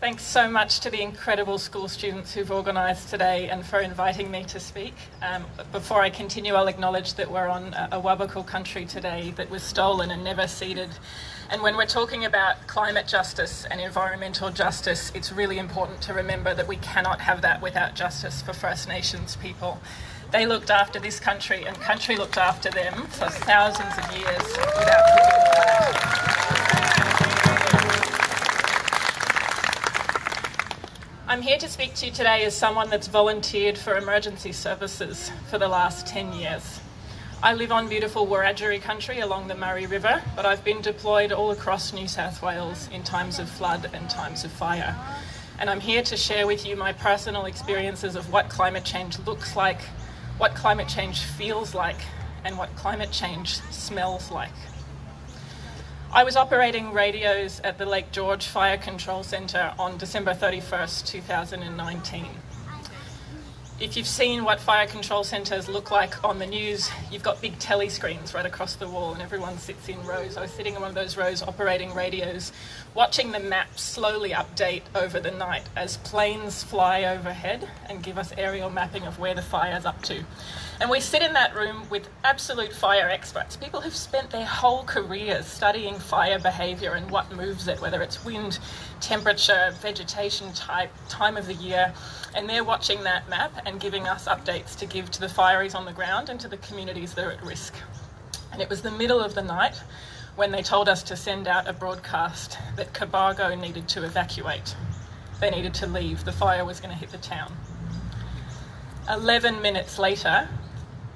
Thanks so much to the incredible school students who've organised today and for inviting me to speak. Before I continue, I'll acknowledge that we're on a Wabakal country today that was stolen and never ceded. And when we're talking about climate justice and environmental justice, it's really important to remember that we cannot have that without justice for First Nations people. They looked after this country and country looked after them for thousands of years without forgetting that. I'm here to speak to you today as someone that's volunteered for emergency services for the last 10 years. I live on beautiful Wiradjuri country along the Murray River, but I've been deployed all across New South Wales in times of flood and times of fire. And I'm here to share with you my personal experiences of what climate change looks like, what climate change feels like, and what climate change smells like. I was operating radios at the Lake George Fire Control Centre on December 31st, 2019. If you've seen what fire control centres look like on the news, you've got big telly screens right across the wall and everyone sits in rows. I was sitting in one of those rows operating radios, watching the map slowly update over the night as planes fly overhead and give us aerial mapping of where the fire's up to. And we sit in that room with absolute fire experts, people who've spent their whole careers studying fire behaviour and what moves it, whether it's wind, temperature, vegetation type, time of the year, and they're watching that map and giving us updates to give to the fireys on the ground and to the communities that are at risk. And it was the middle of the night when they told us to send out a broadcast that Cobargo needed to evacuate. They needed to leave. The fire was going to hit the town. 11 minutes later,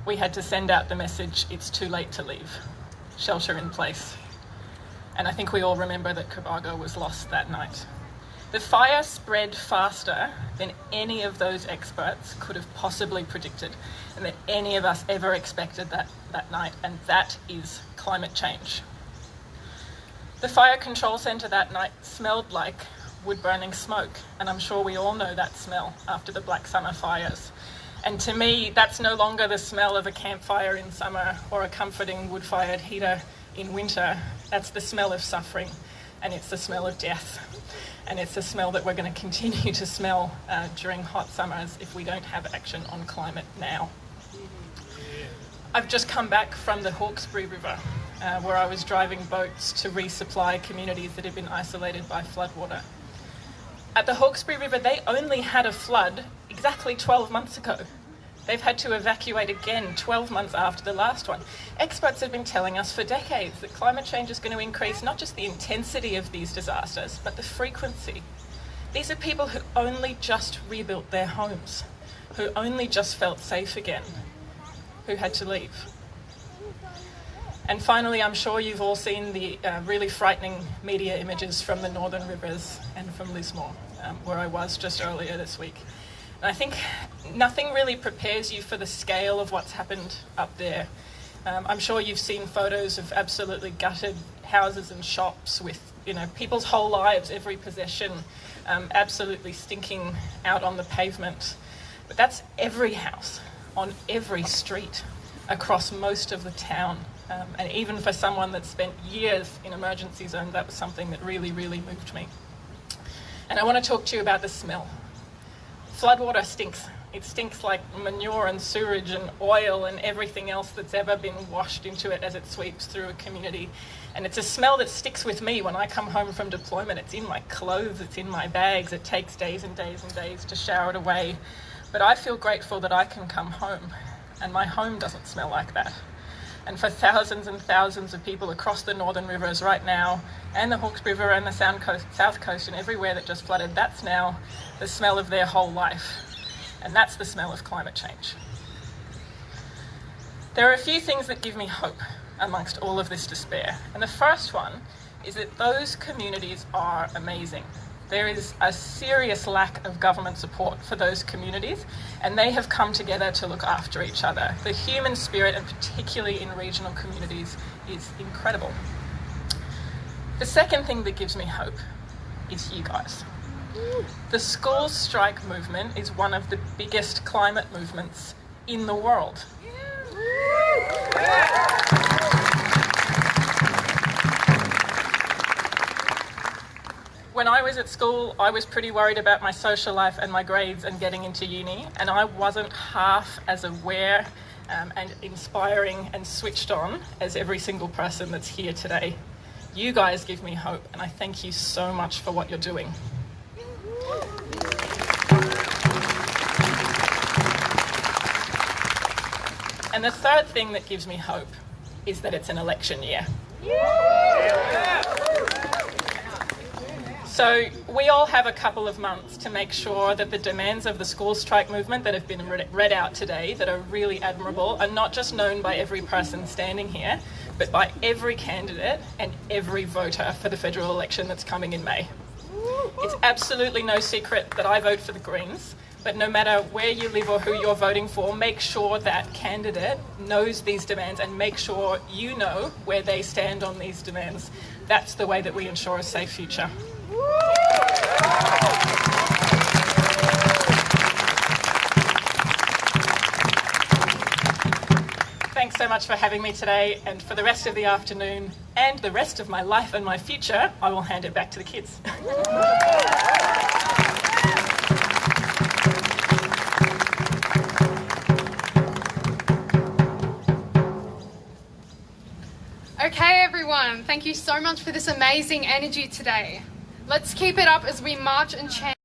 we had to send out the message, it's too late to leave. Shelter in place. And I think we all remember that Cobargo was lost that night. The fire spread faster than any of those experts could have possibly predicted, and that any of us ever expected that night, and that is climate change. The fire control centre that night smelled like wood-burning smoke, and I'm sure we all know that smell after the Black Summer fires. And to me, that's no longer the smell of a campfire in summer or a comforting wood-fired heater in winter. That's the smell of suffering, and it's the smell of death. And it's a smell that we're going to continue to smell during hot summers if we don't have action on climate now. I've just come back from the Hawkesbury River, where I was driving boats to resupply communities that had been isolated by floodwater. At the Hawkesbury River, they only had a flood exactly 12 months ago. They've had to evacuate again 12 months after the last one. Experts have been telling us for decades that climate change is going to increase not just the intensity of these disasters, but the frequency. These are people who only just rebuilt their homes, who only just felt safe again, who had to leave. And finally, I'm sure you've all seen the really frightening media images from the Northern Rivers and from Lismore, where I was just earlier this week. And I think nothing really prepares you for the scale of what's happened up there. I'm sure you've seen photos of absolutely gutted houses and shops with, people's whole lives, every possession, absolutely stinking out on the pavement. But that's every house, on every street, across most of the town. And even for someone that spent years in emergency zones, that was something that really, really moved me. And I want to talk to you about the smell. Floodwater stinks. It stinks like manure and sewage and oil and everything else that's ever been washed into it as it sweeps through a community. And it's a smell that sticks with me when I come home from deployment. It's in my clothes, it's in my bags. It takes days and days and days to shower it away. But I feel grateful that I can come home and my home doesn't smell like that. And for thousands and thousands of people across the Northern Rivers right now, and the Hawkesbury River and the South Coast and everywhere that just flooded, that's now the smell of their whole life. And that's the smell of climate change. There are a few things that give me hope amongst all of this despair. And the first one is that those communities are amazing. There is a serious lack of government support for those communities, and they have come together to look after each other. The human spirit, and particularly in regional communities, is incredible. The second thing that gives me hope is you guys. The school strike movement is one of the biggest climate movements in the world. When I was at school, I was pretty worried about my social life and my grades and getting into uni, and I wasn't half as aware and inspiring and switched on as every single person that's here today. You guys give me hope, and I thank you so much for what you're doing. And the third thing that gives me hope is that it's an election year. So we all have a couple of months to make sure that the demands of the school strike movement that have been read out today, that are really admirable, are not just known by every person standing here, but by every candidate and every voter for the federal election that's coming in May. It's absolutely no secret that I vote for the Greens, but no matter where you live or who you're voting for, make sure that candidate knows these demands and make sure you know where they stand on these demands. That's the way that we ensure a safe future. Thanks so much for having me today, and for the rest of the afternoon and the rest of my life and my future, I will hand it back to the kids. Okay everyone, thank you so much for this amazing energy today. Let's keep it up as we march and chant.